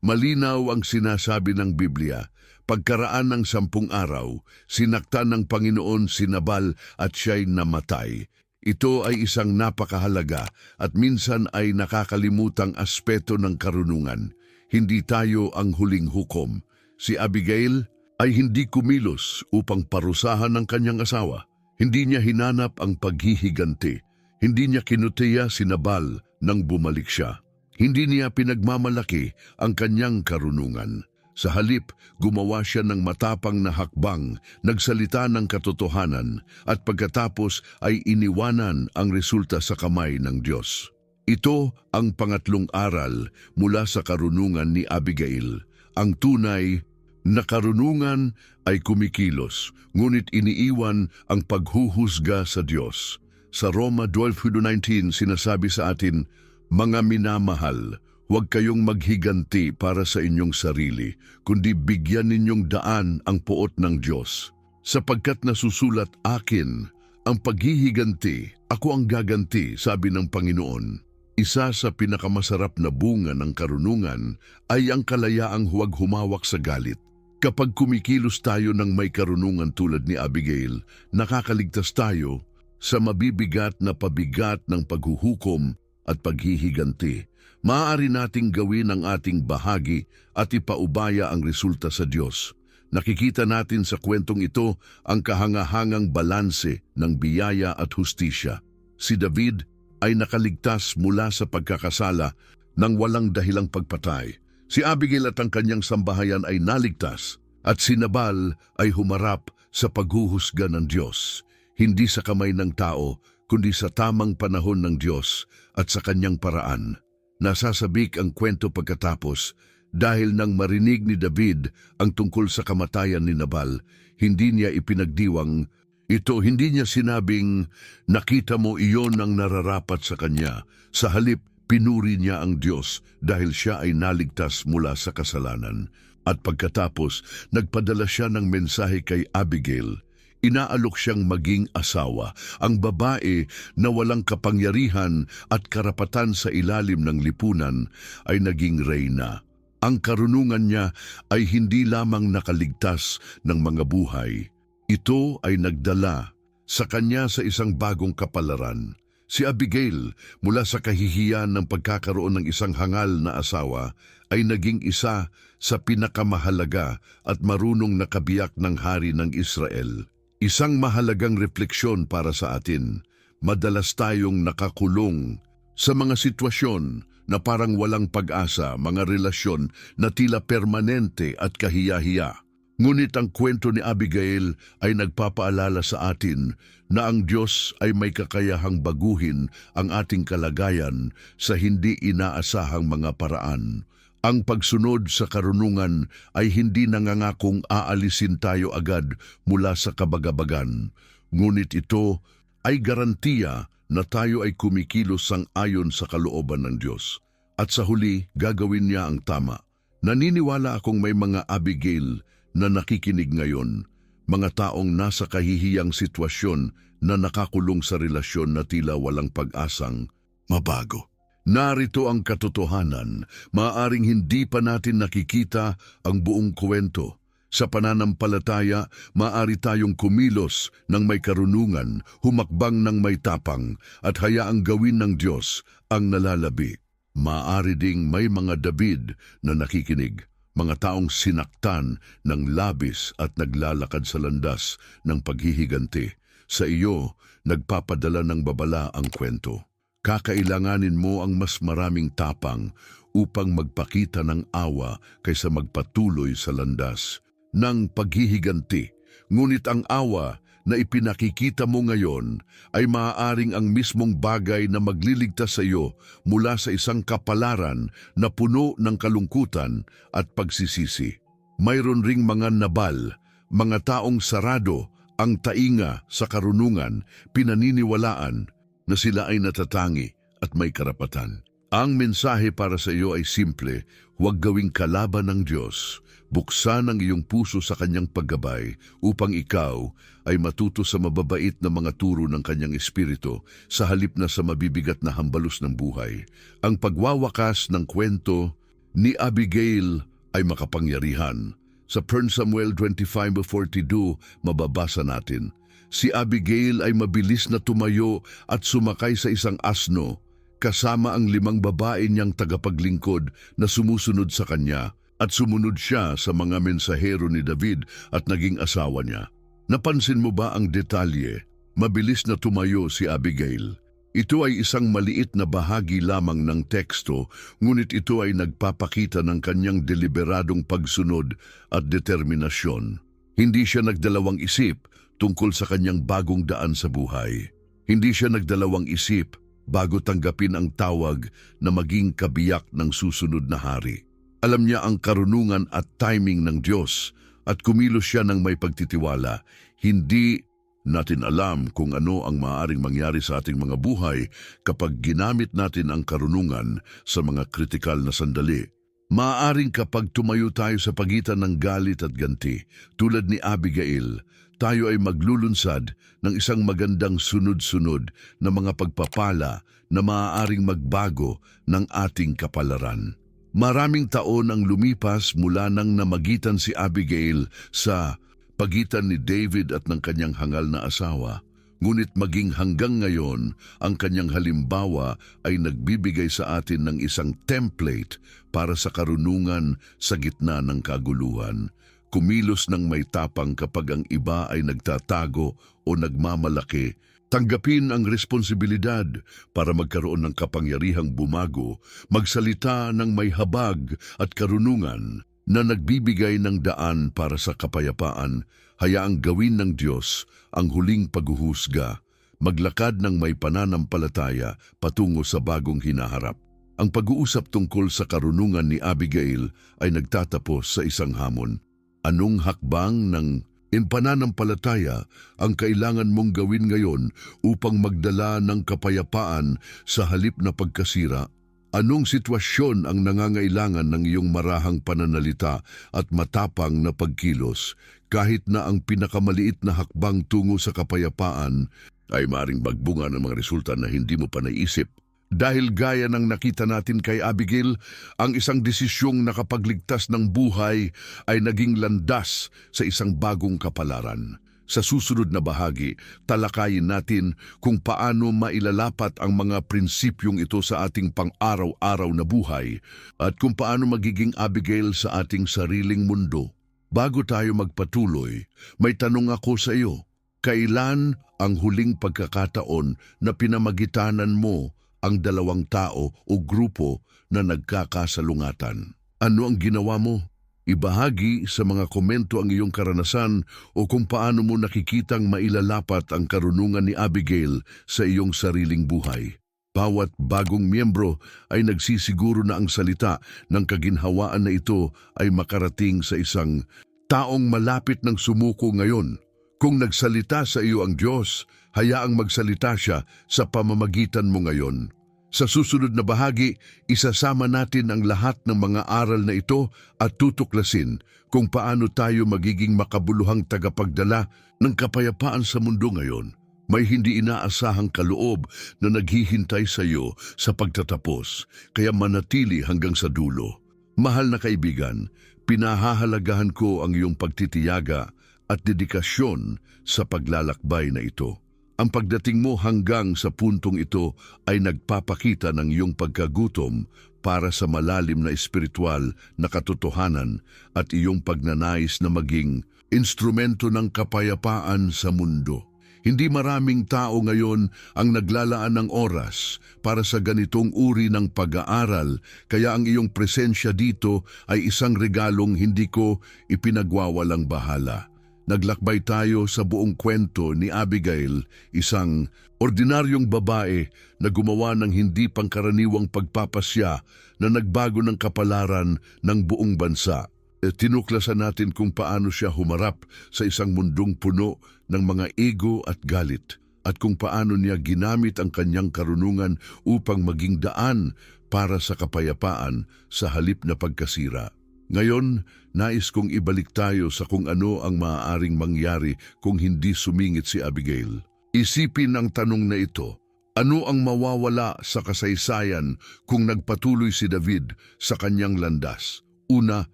Speaker 1: malinaw ang sinasabi ng Biblia. Pagkaraan ng 10 araw, sinaktan ng Panginoon si Nabal at siya'y namatay. Ito ay isang napakahalaga at minsan ay nakakalimutang aspeto ng karunungan. Hindi tayo ang huling hukom. Si Abigail ay hindi kumilos upang parusahan ng kanyang asawa. Hindi niya hinanap ang paghihiganti. Hindi niya kinutiya si Nabal nang bumalik siya. Hindi niya pinagmamalaki ang kanyang karunungan. Sa halip, gumawa siya ng matapang na hakbang, nagsalita ng katotohanan, at pagkatapos ay iniwanan ang resulta sa kamay ng Diyos. Ito ang pangatlong aral mula sa karunungan ni Abigail. Ang tunay na karunungan ay kumikilos, ngunit iniiwan ang paghuhusga sa Diyos. Sa Roma 12:19 sinasabi sa atin, mga minamahal, huwag kayong maghiganti para sa inyong sarili, kundi bigyan ninyong daan ang poot ng Diyos. Sapagkat nasusulat akin, ang paghihiganti, ako ang gaganti, sabi ng Panginoon. Isa sa pinakamasarap na bunga ng karunungan ay ang kalayaang huwag humawak sa galit. Kapag kumikilos tayo ng may karunungan tulad ni Abigail, nakakaligtas tayo sa mabibigat na pabigat ng paghuhukom at paghihiganti. Maaari nating gawin ang ating bahagi at ipaubaya ang resulta sa Diyos. Nakikita natin sa kwentong ito ang kahangahangang balanse ng biyaya at hustisya. si David ay nakaligtas mula sa pagkakasala ng walang dahilang pagpatay. Si Abigail at ang kanyang sambahayan ay naligtas at si Nabal ay humarap sa paghuhusga ng Diyos, hindi sa kamay ng tao, kundi sa tamang panahon ng Diyos at sa kanyang paraan. Nasasabik ang kwento pagkatapos dahil nang marinig ni David ang tungkol sa kamatayan ni Nabal, hindi niya ipinagdiwang ito, hindi niya sinabing, nakita mo iyon ang nararapat sa kanya. Sa halip, pinuri niya ang Diyos dahil siya ay naligtas mula sa kasalanan. At pagkatapos, nagpadala siya ng mensahe kay Abigail. Inaalok siyang maging asawa, ang babae na walang kapangyarihan at karapatan sa ilalim ng lipunan ay naging reyna. Ang karunungan niya ay hindi lamang nakaligtas ng mga buhay. Ito ay nagdala sa kanya sa isang bagong kapalaran. Si Abigail, mula sa kahihiyan ng pagkakaroon ng isang hangal na asawa, ay naging isa sa pinakamahalaga at marunong nakabiyak ng hari ng Israel. Isang mahalagang refleksyon para sa atin. Madalas tayong nakakulong sa mga sitwasyon na parang walang pag-asa, mga relasyon na tila permanente at kahiya-hiya. Ngunit ang kwento ni Abigail ay nagpapaalala sa atin na ang Diyos ay may kakayahang baguhin ang ating kalagayan sa hindi inaasahang mga paraan. Ang pagsunod sa karunungan ay hindi nangangakong aalisin tayo agad mula sa kabagabagan. Ngunit ito ay garantiya na tayo ay kumikilos sang-ayon sa kalooban ng Diyos. At sa huli, gagawin niya ang tama. Naniniwala akong may mga Abigail na nakikinig ngayon, mga taong nasa kahihiyang sitwasyon na nakakulong sa relasyon na tila walang pag-asang mabago. Narito ang katotohanan, maaaring hindi pa natin nakikita ang buong kwento. Sa pananampalataya, maaari tayong kumilos ng may karunungan, humakbang ng may tapang, at hayaang gawin ng Diyos ang nalalabi. Maaari ding may mga David na nakikinig, mga taong sinaktan ng labis at naglalakad sa landas ng paghihiganti. Sa iyo, nagpapadala ng babala ang kwento. Kakailanganin mo ang mas maraming tapang upang magpakita ng awa kaysa magpatuloy sa landas ng paghihiganti. Ngunit ang awa na ipinakikita mo ngayon ay maaaring ang mismong bagay na magliligtas sa iyo mula sa isang kapalaran na puno ng kalungkutan at pagsisisi. Mayroon ring mga Nabal, mga taong sarado ang tainga sa karunungan, pinaniniwalaan na sila ay natatangi at may karapatan. Ang mensahe para sa iyo ay simple, huwag gawing kalaban ng Diyos. Buksan ang iyong puso sa kanyang paggabay upang ikaw ay matuto sa mababait na mga turo ng kanyang espiritu sa halip na sa mabibigat na hambalos ng buhay. Ang pagwawakas ng kwento ni Abigail ay makapangyarihan. Sa 1 Samuel 25:42 mababasa natin, si Abigail ay mabilis na tumayo at sumakay sa isang asno kasama ang 5 babae niyang tagapaglingkod na sumusunod sa kanya. At sumunod siya sa mga mensahero ni David at naging asawa niya. Napansin mo ba ang detalye? Mabilis na tumayo si Abigail. Ito ay isang maliit na bahagi lamang ng teksto, ngunit ito ay nagpapakita ng kanyang deliberadong pagsunod at determinasyon. Hindi siya nagdalawang isip tungkol sa kanyang bagong daan sa buhay. Hindi siya nagdalawang isip bago tanggapin ang tawag na maging kabiyak ng susunod na hari. Alam niya ang karunungan at timing ng Diyos at kumilos siya ng may pagtitiwala. Hindi natin alam kung ano ang maaaring mangyari sa ating mga buhay kapag ginamit natin ang karunungan sa mga kritikal na sandali. Maaaring kapag tumayo tayo sa pagitan ng galit at ganti, tulad ni Abigail, tayo ay maglulunsad ng isang magandang sunod-sunod na mga pagpapala na maaaring magbago ng ating kapalaran. Maraming taon ang lumipas mula nang namagitan si Abigail sa pagitan ni David at ng kanyang hangal na asawa. Ngunit maging hanggang ngayon, ang kanyang halimbawa ay nagbibigay sa atin ng isang template para sa karunungan sa gitna ng kaguluhan. Kumilos ng may tapang kapag ang iba ay nagtatago o nagmamalaki, Tanggapin ang responsibilidad para magkaroon ng kapangyarihang bumago, magsalita ng may habag at karunungan na nagbibigay ng daan para sa kapayapaan. Hayaang gawin ng Diyos ang huling paghuhusga, maglakad ng may pananampalataya patungo sa bagong hinaharap. Ang pag-uusap tungkol sa karunungan ni Abigail ay nagtatapos sa isang hamon. Anong hakbang ng pananampalataya ang kailangan mong gawin ngayon upang magdala ng kapayapaan sa halip na pagkasira? Anong sitwasyon ang nangangailangan ng iyong marahang pananalita at matapang na pagkilos kahit na ang pinakamaliit na hakbang tungo sa kapayapaan ay maring magbunga ng mga resulta na hindi mo pa naisip? Dahil gaya ng nakita natin kay Abigail, ang isang desisyong nakapagligtas ng buhay ay naging landas sa isang bagong kapalaran. Sa susunod na bahagi, talakayin natin kung paano mailalapat ang mga prinsipyong ito sa ating pang-araw-araw na buhay at kung paano magiging Abigail sa ating sariling mundo. Bago tayo magpatuloy, may tanong ako sa iyo. Kailan ang huling pagkakataon na pinamagitanan mo ang dalawang tao o grupo na nagkakasalungatan? Ano ang ginawa mo? Ibahagi sa mga komento ang iyong karanasan o kung paano mo nakikitang mailalapat ang karunungan ni Abigail sa iyong sariling buhay. Bawat bagong miyembro ay nagsisiguro na ang salita ng kaginhawaan na ito ay makarating sa isang taong malapit ng sumuko ngayon. Kung nagsalita sa iyo ang Diyos, hayaang magsalita siya sa pamamagitan mo ngayon. Sa susunod na bahagi, isasama natin ang lahat ng mga aral na ito at tutuklasin kung paano tayo magiging makabuluhang tagapagdala ng kapayapaan sa mundo ngayon. May hindi inaasahang kaloob na naghihintay sa iyo sa pagtatapos, kaya manatili hanggang sa dulo. Mahal na kaibigan, pinahahalagahan ko ang iyong pagtitiyaga at dedikasyon sa paglalakbay na ito. Ang pagdating mo hanggang sa puntong ito ay nagpapakita ng iyong pagkagutom para sa malalim na espiritual na katotohanan at iyong pagnanais na maging instrumento ng kapayapaan sa mundo. Hindi maraming tao ngayon ang naglalaan ng oras para sa ganitong uri ng pag-aaral, kaya ang iyong presensya dito ay isang regalong hindi ko ipinagwawalang bahala. Naglakbay tayo sa buong kwento ni Abigail, isang ordinaryong babae na gumawa ng hindi pangkaraniwang pagpapasya na nagbago ng kapalaran ng buong bansa. Tinuklasan natin kung paano siya humarap sa isang mundong puno ng mga ego at galit at kung paano niya ginamit ang kanyang karunungan upang maging daan para sa kapayapaan sa halip na pagkasira. Ngayon, nais kong ibalik tayo sa kung ano ang maaaring mangyari kung hindi sumingit si Abigail. Isipin ang tanong na ito. Ano ang mawawala sa kasaysayan kung nagpatuloy si David sa kanyang landas? Una,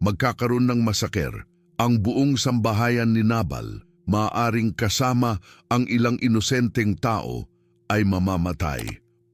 Speaker 1: magkakaroon ng masaker. Ang buong sambahayan ni Nabal, maaaring kasama ang ilang inosenteng tao, ay mamamatay.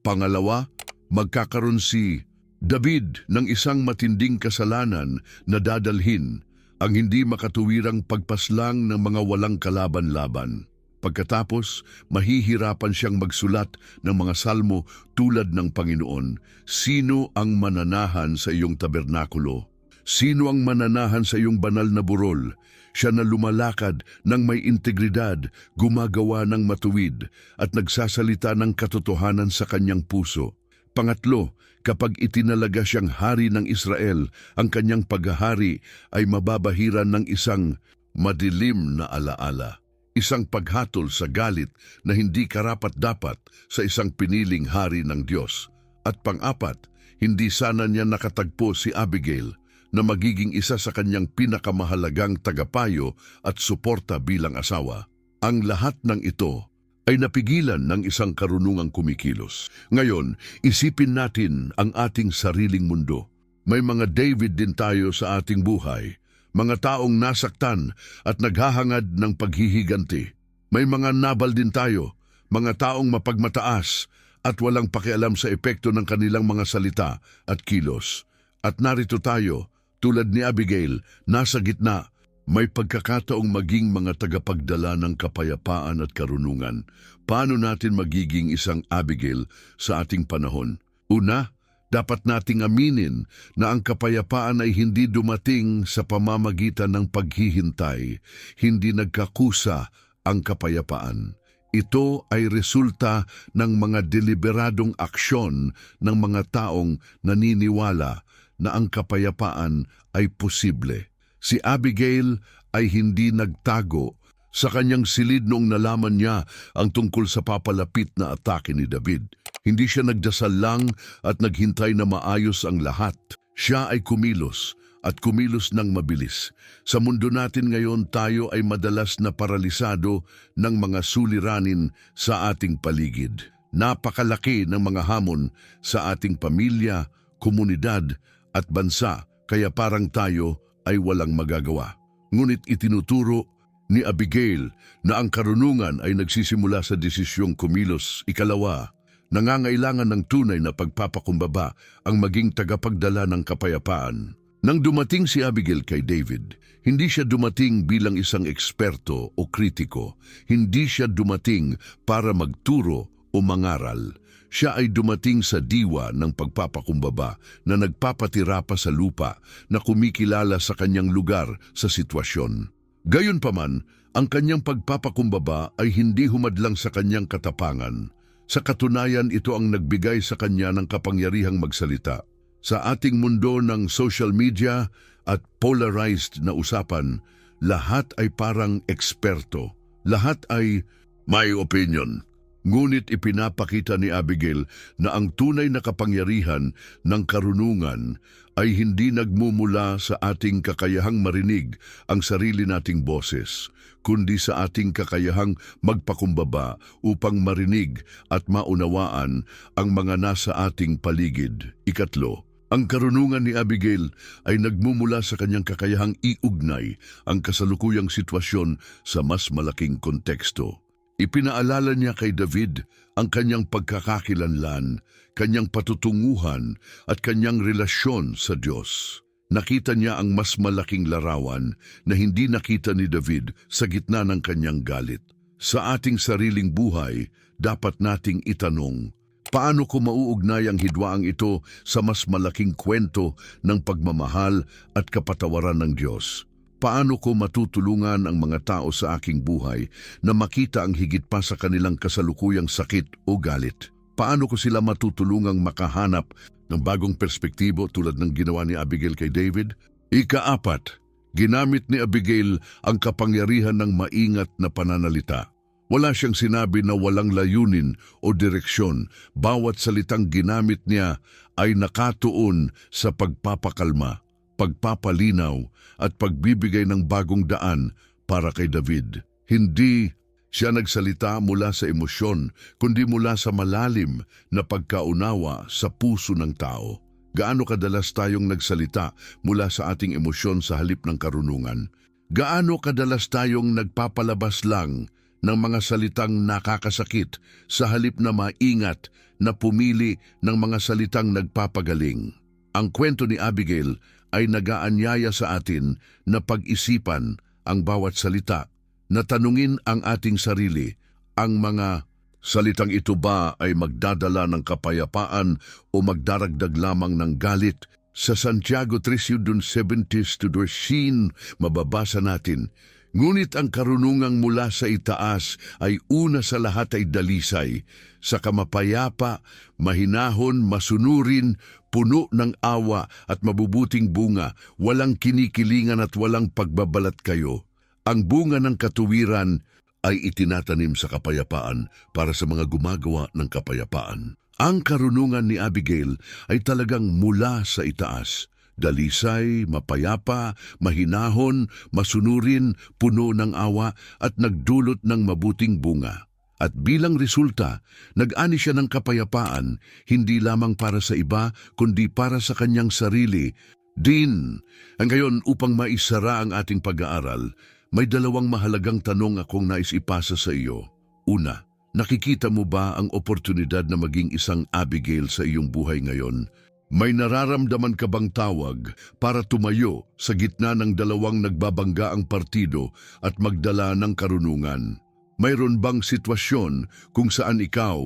Speaker 1: Pangalawa, magkakaroon si David ng isang matinding kasalanan na dadalhin ang hindi makatuwirang pagpaslang ng mga walang kalaban-laban. Pagkatapos, mahihirapan siyang magsulat ng mga salmo tulad ng Panginoon. Sino ang mananahan sa iyong tabernakulo? Sino ang mananahan sa iyong banal na burol? Siya na lumalakad ng may integridad, gumagawa ng matuwid, at nagsasalita ng katotohanan sa kanyang puso. Pangatlo, kapag itinalaga siyang hari ng Israel, ang kanyang paghahari ay mababahiran ng isang madilim na alaala. Isang paghatol sa galit na hindi karapat-dapat sa isang piniling hari ng Diyos. At pang-apat, hindi sana niya nakatagpo si Abigail na magiging isa sa kanyang pinakamahalagang tagapayo at suporta bilang asawa. Ang lahat ng ito ay napigilan ng isang karunungang kumikilos. Ngayon, isipin natin ang ating sariling mundo. May mga David din tayo sa ating buhay, mga taong nasaktan at naghahangad ng paghihiganti. May mga Nabal din tayo, mga taong mapagmataas at walang pakialam sa epekto ng kanilang mga salita at kilos. At narito tayo, tulad ni Abigail, nasa gitna, May pagkakataong maging mga tagapagdala ng kapayapaan at karunungan. Paano natin magiging isang Abigail sa ating panahon? Una, dapat nating aminin na ang kapayapaan ay hindi dumating sa pamamagitan ng paghihintay. Hindi nagkakusa ang kapayapaan. Ito ay resulta ng mga deliberadong aksyon ng mga taong naniniwala na ang kapayapaan ay posible. Si Abigail ay hindi nagtago sa kanyang silid noong nalaman niya ang tungkol sa papalapit na atake ni David. Hindi siya nagdasal lang at naghintay na maayos ang lahat. Siya ay kumilos at kumilos ng mabilis. Sa mundo natin ngayon, tayo ay madalas na paralisado ng mga suliranin sa ating paligid. Napakalaki ng mga hamon sa ating pamilya, komunidad at bansa, kaya parang tayo ay walang magagawa. Ngunit itinuturo ni Abigail na ang karunungan ay nagsisimula sa desisyong kumilos. Ikalawa, nangangailangan ng tunay na pagpapakumbaba ang maging tagapagdala ng kapayapaan. Nang dumating si Abigail kay David, hindi siya dumating bilang isang eksperto o kritiko. Hindi siya dumating para magturo o mangaral. Siya ay dumating sa diwa ng pagpapakumbaba na nagpapatira pa sa lupa, na kumikilala sa kanyang lugar sa sitwasyon. Gayunpaman, ang kanyang pagpapakumbaba ay hindi humadlang sa kanyang katapangan. Sa katunayan, ito ang nagbigay sa kanya ng kapangyarihang magsalita. Sa ating mundo ng social media at polarized na usapan, lahat ay parang eksperto. Lahat ay may opinion. Ngunit ipinapakita ni Abigail na ang tunay na kapangyarihan ng karunungan ay hindi nagmumula sa ating kakayahang marinig ang sarili nating boses, kundi sa ating kakayahang magpakumbaba upang marinig at maunawaan ang mga nasa ating paligid. Ikatlo, ang karunungan ni Abigail ay nagmumula sa kanyang kakayahang iugnay ang kasalukuyang sitwasyon sa mas malaking konteksto. Ipinaalala niya kay David ang kanyang pagkakakilanlan, kanyang patutunguhan at kanyang relasyon sa Diyos. Nakita niya ang mas malaking larawan na hindi nakita ni David sa gitna ng kanyang galit. Sa ating sariling buhay, dapat nating itanong, paano ko mauugnay ang hidwaang ito sa mas malaking kwento ng pagmamahal at kapatawaran ng Diyos? Paano ko matutulungan ang mga tao sa aking buhay na makita ang higit pa sa kanilang kasalukuyang sakit o galit? Paano ko sila matutulungang makahanap ng bagong perspektibo tulad ng ginawa ni Abigail kay David? Ika-4, ginamit ni Abigail ang kapangyarihan ng maingat na pananalita. Wala siyang sinabi na walang layunin o direksyon. Bawat salitang ginamit niya ay nakatuon sa pagpapakalma, pagpapalinaw at pagbibigay ng bagong daan para kay David. Hindi siya nagsalita mula sa emosyon, kundi mula sa malalim na pagkaunawa sa puso ng tao. Gaano kadalas tayong nagsalita mula sa ating emosyon sa halip ng karunungan? Gaano kadalas tayong nagpapalabas lang ng mga salitang nakakasakit sa halip na maingat na pumili ng mga salitang nagpapagaling? Ang kwento ni Abigail ay nagaanyaya sa atin na pag-isipan ang bawat salita, na tanungin ang ating sarili, ang mga salitang ito ba ay magdadala ng kapayapaan o magdaragdag lamang ng galit? Sa Santiago 3:17-18, mababasa natin, ngunit ang karunungang mula sa itaas ay una sa lahat ay dalisay, sa kamapayapa, mahinahon, masunurin, puno ng awa at mabubuting bunga, walang kinikilingan at walang pagbabalat kayo. Ang bunga ng katuwiran ay itinatanim sa kapayapaan para sa mga gumagawa ng kapayapaan. Ang karunungan ni Abigail ay talagang mula sa itaas. Dalisay, mapayapa, mahinahon, masunurin, puno ng awa at nagdulot ng mabuting bunga. At bilang resulta, nag-ani siya ng kapayapaan, hindi lamang para sa iba, kundi para sa kanyang sarili din. Ngayon, upang maisara ang ating pag-aaral, may dalawang mahalagang tanong akong nais ipasa sa iyo. Una, nakikita mo ba ang oportunidad na maging isang Abigail sa iyong buhay ngayon? May nararamdaman ka bang tawag para tumayo sa gitna ng dalawang nagbabanggaang partido at magdala ng karunungan? Mayroon bang sitwasyon kung saan ikaw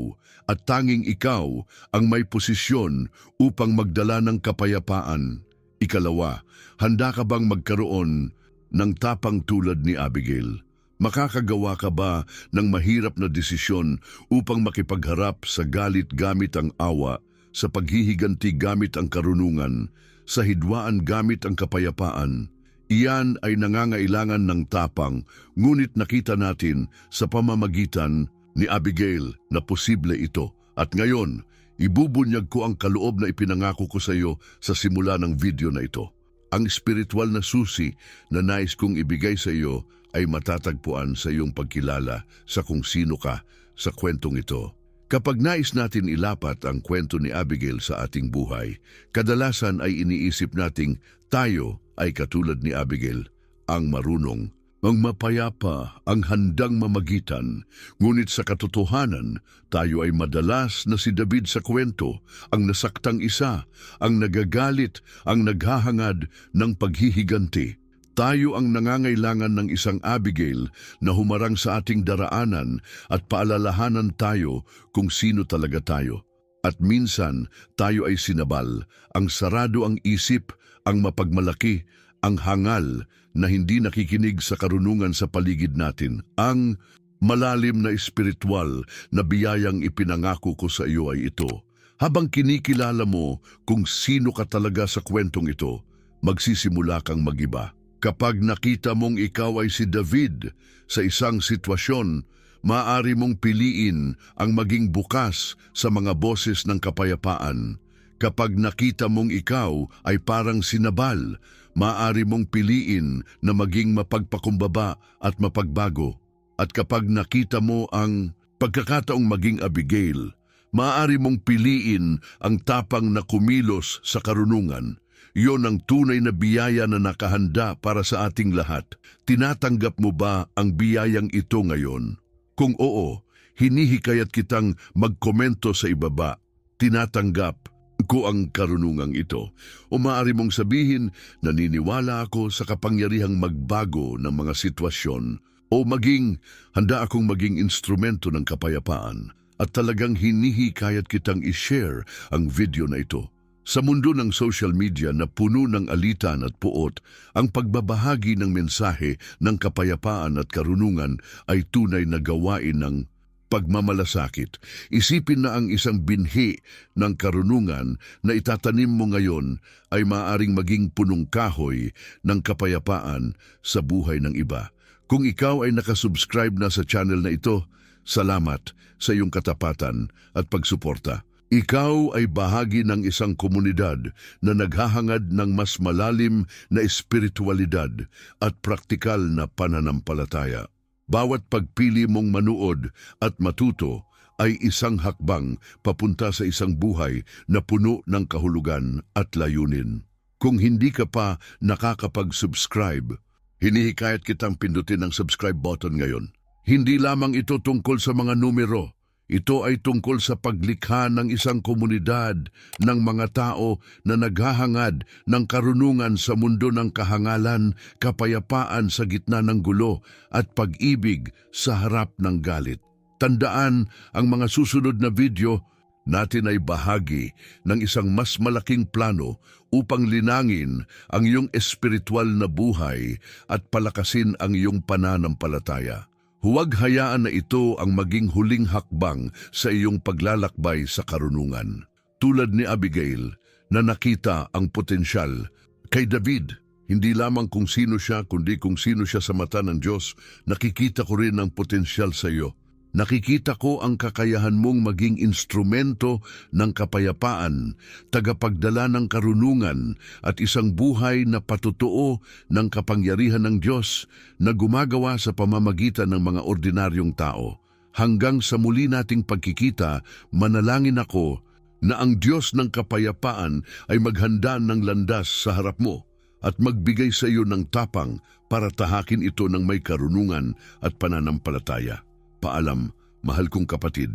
Speaker 1: at tanging ikaw ang may posisyon upang magdala ng kapayapaan? Ikalawa, handa ka bang magkaroon ng tapang tulad ni Abigail? Makakagawa ka ba ng mahirap na desisyon upang makipagharap sa galit gamit ang awa, sa paghihiganti gamit ang karunungan, sa hidwaan gamit ang kapayapaan? Iyan ay nangangailangan ng tapang, ngunit nakita natin sa pamamagitan ni Abigail na posible ito. At ngayon, ibubunyag ko ang kaloob na ipinangako ko sa iyo sa simula ng video na ito. Ang spiritual na susi na nais kong ibigay sa iyo ay matatagpuan sa iyong pagkilala sa kung sino ka sa kwentong ito. Kapag nais natin ilapat ang kwento ni Abigail sa ating buhay, kadalasan ay iniisip nating tayo ay katulad ni Abigail, ang marunong, ang mapayapa, ang handang mamagitan. Ngunit sa katotohanan, tayo ay madalas na si David sa kwento, ang nasaktang isa, ang nagagalit, ang naghahangad ng paghihiganti. Tayo ang nangangailangan ng isang Abigail na humarang sa ating daraanan at paalalahanan tayo kung sino talaga tayo. At minsan, tayo ay sinabal, ang sarado ang isip, ang mapagmalaki, ang hangal na hindi nakikinig sa karunungan sa paligid natin. Ang malalim na espiritual na biyayang ipinangako ko sa iyo ay ito. Habang kinikilala mo kung sino ka talaga sa kwentong ito, magsisimula kang magiba. Kapag nakita mong ikaw ay si David sa isang sitwasyon, maaari mong piliin ang maging bukas sa mga boses ng kapayapaan. Kapag nakita mong ikaw ay parang si Nabal, maaari mong piliin na maging mapagpakumbaba at mapagbago. At kapag nakita mo ang pagkakataong maging Abigail, maaari mong piliin ang tapang na kumilos sa karunungan. Iyon ang tunay na biyaya na nakahanda para sa ating lahat. Tinatanggap mo ba ang biyayang ito ngayon? Kung oo, hinihikayat kitang magkomento sa ibaba. Tinatanggap ko ang karunungang ito. O maaari mong sabihin, naniniwala ako sa kapangyarihang magbago ng mga sitwasyon. O maging, handa akong maging instrumento ng kapayapaan. At talagang hinihikayat kitang i-share ang video na ito. Sa mundo ng social media na puno ng alitan at puot, ang pagbabahagi ng mensahe ng kapayapaan at karunungan ay tunay na gawain ng pagmamalasakit. Isipin na ang isang binhi ng karunungan na itatanim mo ngayon ay maaaring maging punong kahoy ng kapayapaan sa buhay ng iba. Kung ikaw ay nakasubscribe na sa channel na ito, salamat sa iyong katapatan at pagsuporta. Ikaw ay bahagi ng isang komunidad na naghahangad ng mas malalim na espiritualidad at praktikal na pananampalataya. Bawat pagpili mong manood at matuto ay isang hakbang papunta sa isang buhay na puno ng kahulugan at layunin. Kung hindi ka pa nakakapag-subscribe, hinihikayat kitang pindutin ang subscribe button ngayon. Hindi lamang ito tungkol sa mga numero. Ito ay tungkol sa paglikha ng isang komunidad ng mga tao na naghahangad ng karunungan sa mundo ng kahangalan, kapayapaan sa gitna ng gulo at pag-ibig sa harap ng galit. Tandaan, ang mga susunod na video natin ay bahagi ng isang mas malaking plano upang linangin ang iyong espiritual na buhay at palakasin ang iyong pananampalataya. Huwag hayaan na ito ang maging huling hakbang sa iyong paglalakbay sa karunungan. Tulad ni Abigail na nakita ang potensyal kay David, hindi lamang kung sino siya kundi kung sino siya sa mata ng Diyos, nakikita ko rin ang potensyal sa iyo. Nakikita ko ang kakayahan mong maging instrumento ng kapayapaan, tagapagdala ng karunungan at isang buhay na patutuo ng kapangyarihan ng Diyos na gumagawa sa pamamagitan ng mga ordinaryong tao. Hanggang sa muli nating pagkikita, manalangin ako na ang Diyos ng kapayapaan ay maghanda ng landas sa harap mo at magbigay sa iyo ng tapang para tahakin ito ng may karunungan at pananampalataya. Paalam, mahal kong kapatid.